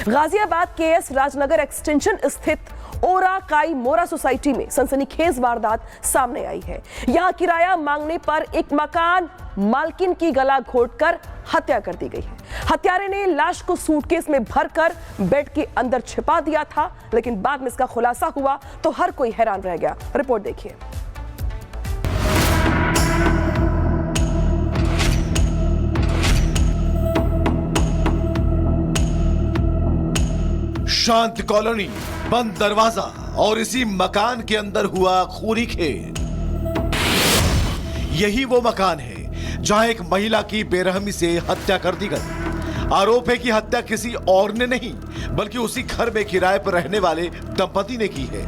Ghaziabad KS Rajnagar extension स्थित ओरा काई मोरा सोसाइटी में सनसनीखेज वारदात सामने आई है। यहां किराया मांगने पर एक मकान मालकिन की गला घोंटकर हत्या कर दी गई है। हत्यारे ने लाश को सूटकेस में भरकर बेड के अंदर छिपा दिया था, लेकिन बाद में इसका खुलासा हुआ तो हर कोई हैरान रह गया। रिपोर्ट देखिए। शांत कॉलोनी, बंद दरवाजा और इसी मकान के अंदर हुआ खूनी खेल। यही वो मकान है जहां एक महिला की बेरहमी से हत्या कर दी गई। आरोप है कि हत्या किसी और ने नहीं बल्कि उसी घर में किराए पर रहने वाले दंपति ने की है।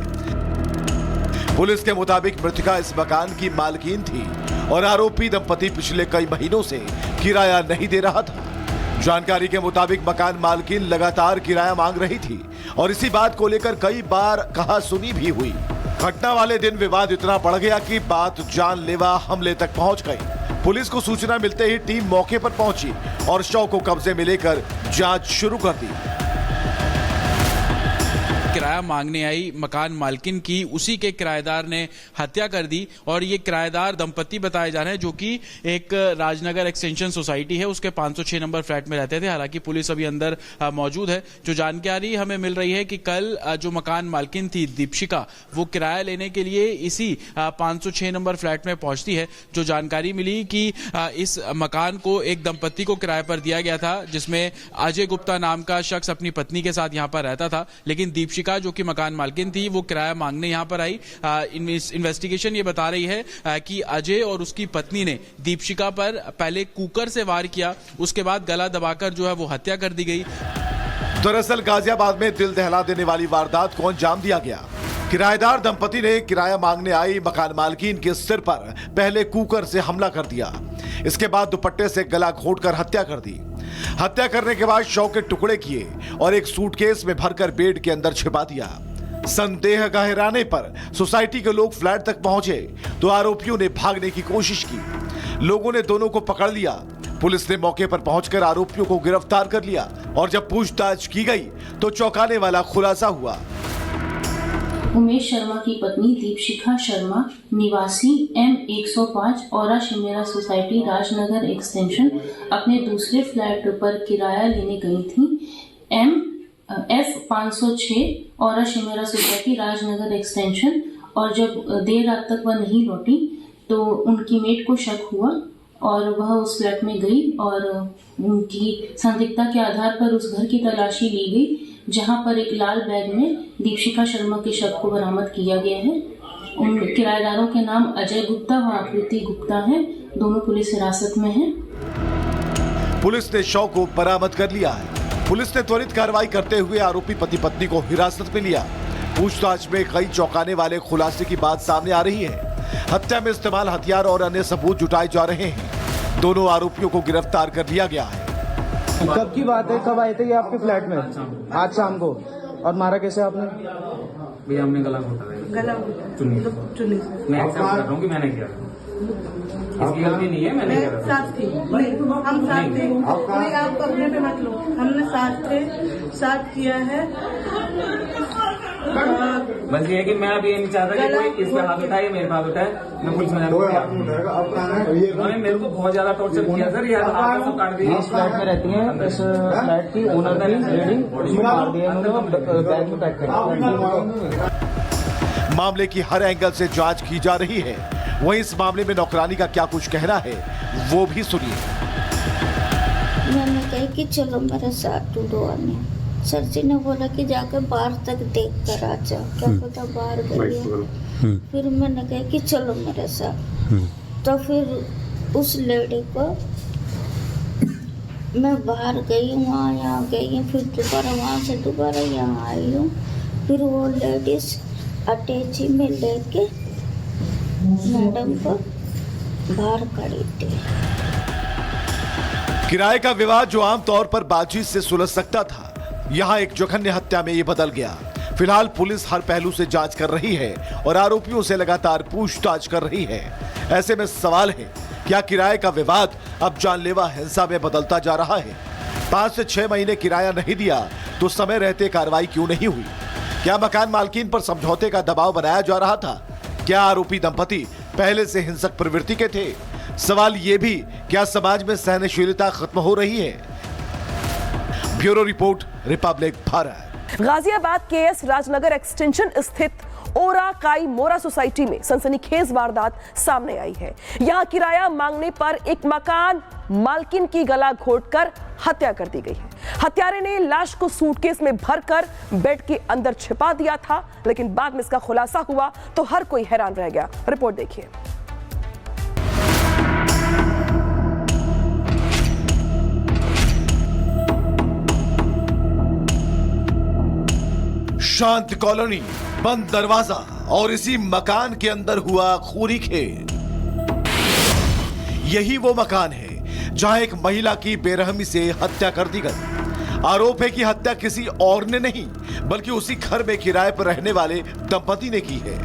पुलिस के मुताबिक मृतका इस मकान की मालकिन थी और आरोपी दंपति पिछले कई महीनों से किराया नहीं दे रहा था। जानकारी के मुताबिक मकान मालकिन लगातार किराया मांग रही थी और इसी बात को लेकर कई बार कहा सुनी भी हुई। घटना वाले दिन विवाद इतना बढ़ गया कि बात जानलेवा हमले तक पहुंच गई। पुलिस को सूचना मिलते ही टीम मौके पर पहुंची और शव को कब्जे में लेकर जांच शुरू कर दी। किराया मांगने आई मकान मालकिन की उसी के किराएदार ने हत्या कर दी और ये किराएदार दंपति बताए जा रहे हैं जो कि एक राजनगर एक्सटेंशन सोसाइटी है उसके 506 नंबर फ्लैट में रहते थे। हालांकि पुलिस अभी अंदर मौजूद है। जो जानकारी हमें मिल रही है कि कल जो मकान मालकिन थी दीपशिका, वो किराया लेने के लिए इसी 506 नंबर फ्लैट में पहुंचती है। जो जानकारी मिली कि इस मकान को एक दंपति को किराए पर दिया गया था जिसमें अजय गुप्ता नाम का शख्स अपनी पत्नी के साथ यहाँ पर रहता था, लेकिन दीपशिका जो कि मकान मालकिन थी वो किराया मांगने यहां पर आई। इन्वेस्टिगेशन ये बता रही है कि अजय और उसकी पत्नी ने दीपशिका पर पहले कुकर से वार किया, उसके बाद गला दबाकर जो है वो हत्या कर दी गई। दरअसल गाजियाबाद में दिल दहला देने वाली वारदात को अंजाम दिया गया। किराएदार दंपति ने किराया मांगने आई मकान मालकिन के सिर पर पहले कुकर से हमला कर दिया, इसके बाद दुपट्टे से गला घोंटकर हत्या कर दी। हत्या करने के बाद शव के टुकड़े किए और एक सूटकेस में भरकर बेड के अंदर छिपा दिया। संदेह गहराने पर सोसाइटी के लोग फ्लैट तक पहुंचे तो आरोपियों ने भागने की कोशिश की। लोगों ने दोनों को पकड़ लिया। पुलिस ने मौके पर पहुंचकर आरोपियों को गिरफ्तार कर लिया और जब पूछताछ की गई तो चौंकाने वाला खुलासा हुआ। उमेश शर्मा की पत्नी दीपशिखा शर्मा निवासी M105 ओरा शिमेरा सोसाइटी राजनगर एक्सटेंशन अपने दूसरे फ्लैट पर किराया लेने गई थी। F506 ओरा शिमेरा सोसाइटी राजनगर एक्सटेंशन, और जब देर रात तक वह नहीं लौटी तो उनकी मेट को शक हुआ और वह उस फ्लैट में गई और उनकी संदिग्धता के आधार पर उस घर की तलाशी ली गई, जहां पर एक लाल बैग में दीपशिका शर्मा के शव को बरामद किया गया है। उन किराएदारों के नाम अजय गुप्ता व आकृति गुप्ता हैं। दोनों पुलिस हिरासत में हैं। पुलिस ने शव को बरामद कर लिया है। पुलिस ने त्वरित कार्रवाई करते हुए आरोपी पति पत्नी को हिरासत में लिया। पूछताछ में कई चौंकाने वाले खुलासे की बात सामने आ रही है। हत्या में इस्तेमाल हथियार और अन्य सबूत जुटाए जा रहे हैं। दोनों आरोपियों को गिरफ्तार कर लिया गया है। कब की बात है, कब आए थे ये आपके फ्लैट में? आज शाम को। और मारा कैसे आपने? भैया हमने गला घोटा चुन्नी मैं एक्सेप्ट कर रहा हूँ कि मैंने किया, इसकी गलती नहीं है, मैंने किया। साथ थी, हम साथ थे, कोई आप अपने पे मत लो, हमने साथ थे, साथ किया है। बस ये है कि मैं अभी ये नहीं चाहता कि कोई इस पे हाथ उठाए, मेरे पे हाथ उठाए। मैं पुलिस में उन्होंने मेरे को बहुत ज्यादा टॉर्चर किया सर। यार हाथ सब काट दिए। इस फ्लैट में रहती हैं, इस फ्लैट की ओनर थी लेडी, उसको मार दिया उन्होंने, बैग में पैक कर। मामले की हर एंगल से जांच की जा रही है। वहीं इस मामले में नौकरानी का क्या कुछ कहना है वो भी सुनिए। मैंने कहा कि चलो मेरे साथ टूडो आने। सर जी ने बोला कि जाकर बाहर तक देख कर आ जाओ, क्या पता बाहर गई है। फिर मैंने कहा कि चलो मेरे साथ। तो फिर उस लेडी को मैं बाहर गई, वहाँ यहाँ गई, फिर दोबारा वहाँ से दोबारा यहाँ आई हूँ। फिर वो लेडीज अटैची में लेके मैडम को बाहर खड़ी थी। किराए का विवाद जो आमतौर पर बातचीत से सुलझ सकता था, यहाँ एक जघन्य हत्या में ये बदल गया। फिलहाल पुलिस हर पहलू से जांच कर रही है और आरोपियों से लगातार पूछताछ कर रही है। ऐसे में सवाल है, क्या किराए का विवाद अब जानलेवा हिंसा में बदलता जा रहा है? 5 से 6 महीने किराया नहीं दिया तो समय रहते कार्रवाई क्यों नहीं हुई? क्या मकान मालकिन पर समझौते का दबाव बनाया जा रहा था? क्या आरोपी दंपति पहले से हिंसक प्रवृत्ति के थे? सवाल ये भी, क्या समाज में सहनशीलता खत्म हो रही है? Bureau report, Republic Bharat. Ghaziabad के एस राजनगर एक्सटेंशन स्थित ओरा काई मोरा सोसाइटी में सनसनीखेज वारदात सामने आई है। यहां किराया मांगने पर एक मकान मालकिन की गला घोंटकर हत्या कर दी गई है। हत्यारे ने लाश को सूटकेस में भरकर बेड के अंदर छिपा दिया था, लेकिन बाद में इसका खुलासा हुआ तो हर कोई हैरान रह गया। रिपोर्ट देखिए। शांत कॉलोनी, बंद दरवाजा और इसी मकान के अंदर हुआ खूनी खेल। यही वो मकान है जहां एक महिला की बेरहमी से हत्या कर दी गई। आरोप है कि हत्या किसी और ने नहीं बल्कि उसी घर में किराए पर रहने वाले दंपति ने की है।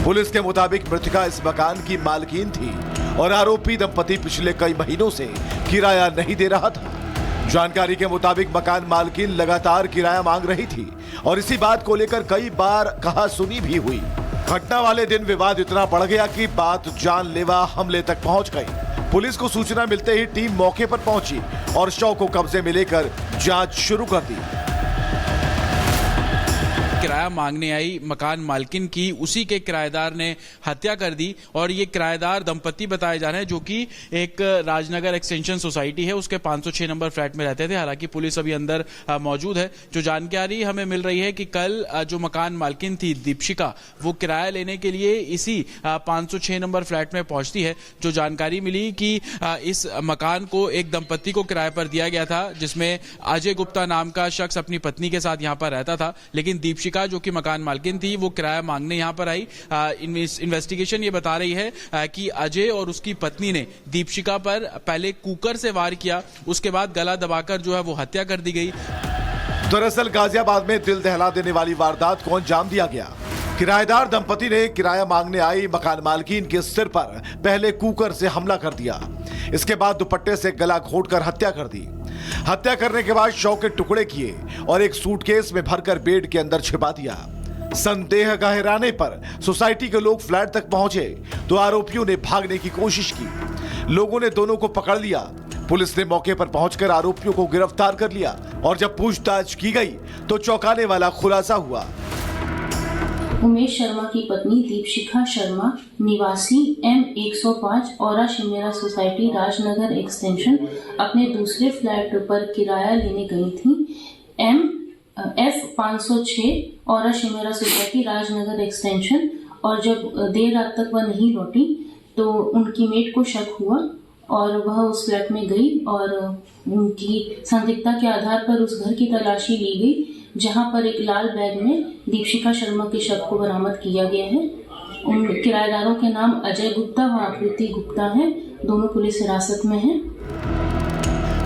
पुलिस के मुताबिक मृतका इस मकान की मालकिन थी और आरोपी दंपति पिछले कई महीनों से किराया नहीं दे रहा था। जानकारी के मुताबिक मकान मालकिन लगातार किराया मांग रही थी और इसी बात को लेकर कई बार कहासुनी भी हुई। घटना वाले दिन विवाद इतना बढ़ गया कि बात जानलेवा हमले तक पहुंच गई। पुलिस को सूचना मिलते ही टीम मौके पर पहुंची और शव को कब्जे में लेकर जांच शुरू कर दी। किराया मांगने आई मकान मालकिन की उसी के किराएदार ने हत्या कर दी और ये किराएदार दंपति बताए जा रहे हैं जो कि एक राजनगर एक्सटेंशन सोसाइटी है उसके 506 नंबर फ्लैट में रहते थे। हालांकि पुलिस अभी अंदर मौजूद है। जो जानकारी हमें मिल रही है कि कल जो मकान मालकिन थी दीपशिका, वो किराया लेने के लिए इसी 506 नंबर फ्लैट में पहुंचती है। जो जानकारी मिली कि इस मकान को एक दंपति को किराए पर दिया गया था जिसमें अजय गुप्ता नाम का शख्स अपनी पत्नी के साथ यहाँ पर रहता था, लेकिन दीपशिका जो कि मकान मालकिन थी वो किराया मांगने यहां पर आई। इन्वेस्टिगेशन ये बता रही है कि अजय और उसकी पत्नी ने दीपशिका पर पहले कुकर से वार किया, उसके बाद गला दबाकर जो है वो हत्या कर दी गई। दरअसल गाजियाबाद में दिल दहला देने वाली वारदात को अंजाम दिया गया। किराएदार दंपति ने किराया मांगने आई मकान मालकिन के सिर पर पहले कुकर से हमला कर दिया, इसके बाद दुपट्टे से गला घोंटकर हत्या कर दी। हत्या करने के बाद शव के टुकड़े किए और एक सूटकेस में भरकर बेड के अंदर छिपा दिया। संदेह गहराने पर सोसाइटी के लोग फ्लैट तक पहुंचे तो आरोपियों ने भागने की कोशिश की। लोगों ने दोनों को पकड़ लिया। पुलिस ने मौके पर पहुंचकर आरोपियों को गिरफ्तार कर लिया और जब पूछताछ की गई तो चौंकाने वाला खुलासा हुआ। उमेश शर्मा की पत्नी दीपशिखा शर्मा निवासी M105 औरा शिमेरा सोसाइटी राजनगर एक्सटेंशन अपने दूसरे फ्लैट पर किराया लेने गई थी F506 औरा शिमेरा सोसाइटी राजनगर एक्सटेंशन, और जब देर रात तक वह नहीं लौटी तो उनकी मेट को शक हुआ और वह उस फ्लैट में गई और उनकी संदिग्धता के आधार पर उस घर की तलाशी ली गई, जहां पर एक लाल बैग में दीपशिखा शर्मा के शव को बरामद किया गया है। उन किराएदारों के नाम अजय गुप्ता व आकृति गुप्ता हैं। दोनों पुलिस हिरासत में हैं।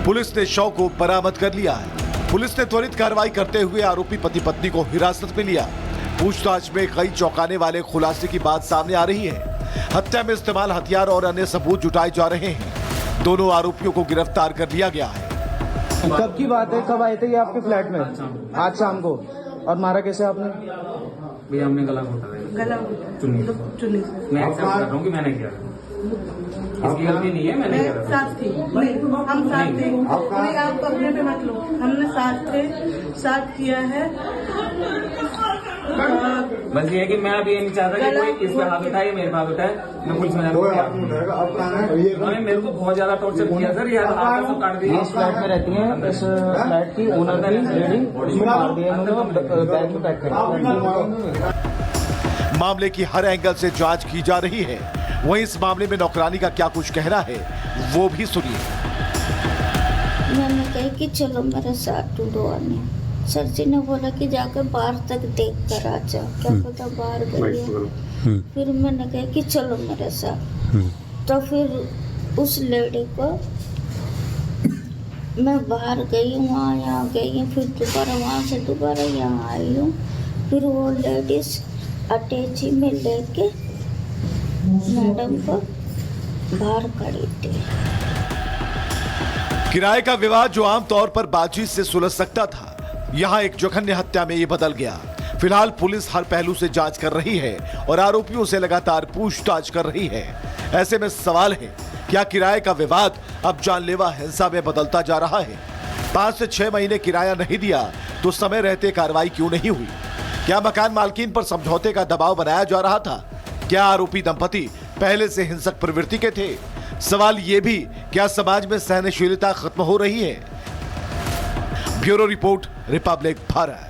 पुलिस ने शव को बरामद कर लिया है। पुलिस ने त्वरित कार्रवाई करते हुए आरोपी पति पत्नी को हिरासत में लिया। पूछताछ में कई चौंकाने वाले खुलासे की बात सामने आ रही है। हत्या में इस्तेमाल हथियार और अन्य सबूत जुटाए जा रहे हैं। दोनों आरोपियों को गिरफ्तार कर लिया गया है। कब की बात है, कब आए थे ये आपके फ्लैट में? आज शाम को। और मारा कैसे आपने? भैया हमने गला घोटा चुन्नी से। मैं एक्सेप्ट कर रहा हूँ कि मैंने किया, इसकी गलती नहीं है, मैंने किया। साथ थी, हम साथ थे, कोई आप अपने पे मत लो, हमने साथ थे, साथ किया है। बस ये है कि मैं अभी ये नहीं चाहता कि कोई इस पे हाथ उठाए, मेरे हाथ उठाए। मैं पुलिस में उन्होंने मेरे को बहुत ज्यादा टॉर्चर किया सर। यार हाथ सब काट दिए। इस फ्लैट में रहती है, इस फ्लैट की ओनर थी लेडी, उसमें मार दिया उन्होंने, बैग में पैक कर। मामले की हर एंगल से जांच की जा रही है। वहीं इस मामले में नौकरानी का क्या कुछ कहना है वो भी सुनिए। मैंने कहा कि चलो मेरे साथ टूडो आने। सर जी ने बोला कि जाकर बाहर तक देख कर आ जाओ, क्या पता बाहर गई है। फिर मैंने कहा कि चलो मेरे साथ। तो फिर उस लेडी को मैं बाहर गई, वहाँ यहाँ गई, फिर दोबारा वहाँ से दोबारा यहाँ आई हूँ। फिर वो लेडीज अटैची में लेके मैडम को बाहर खड़ी थी। किराए का विवाद जो आमतौर पर बातचीत से सुलझ सकता था, यहां एक जघन्य हत्या में ये बदल गया। फिलहाल पुलिस हर पहलू से जांच कर रही है और आरोपियों से लगातार पूछताछ कर रही है। ऐसे में सवाल है, क्या किराए का विवाद अब जानलेवा हिंसा में बदलता जा रहा है? 5 से 6 महीने किराया नहीं दिया तो समय रहते कार्रवाई क्यों नहीं हुई? क्या मकान मालकिन पर समझौते का दबाव बनाया जा रहा था? क्या आरोपी दंपति पहले से हिंसक प्रवृत्ति के थे? सवाल ये भी, क्या समाज में सहनशीलता खत्म हो रही है? Bureau report, Republic Bharat.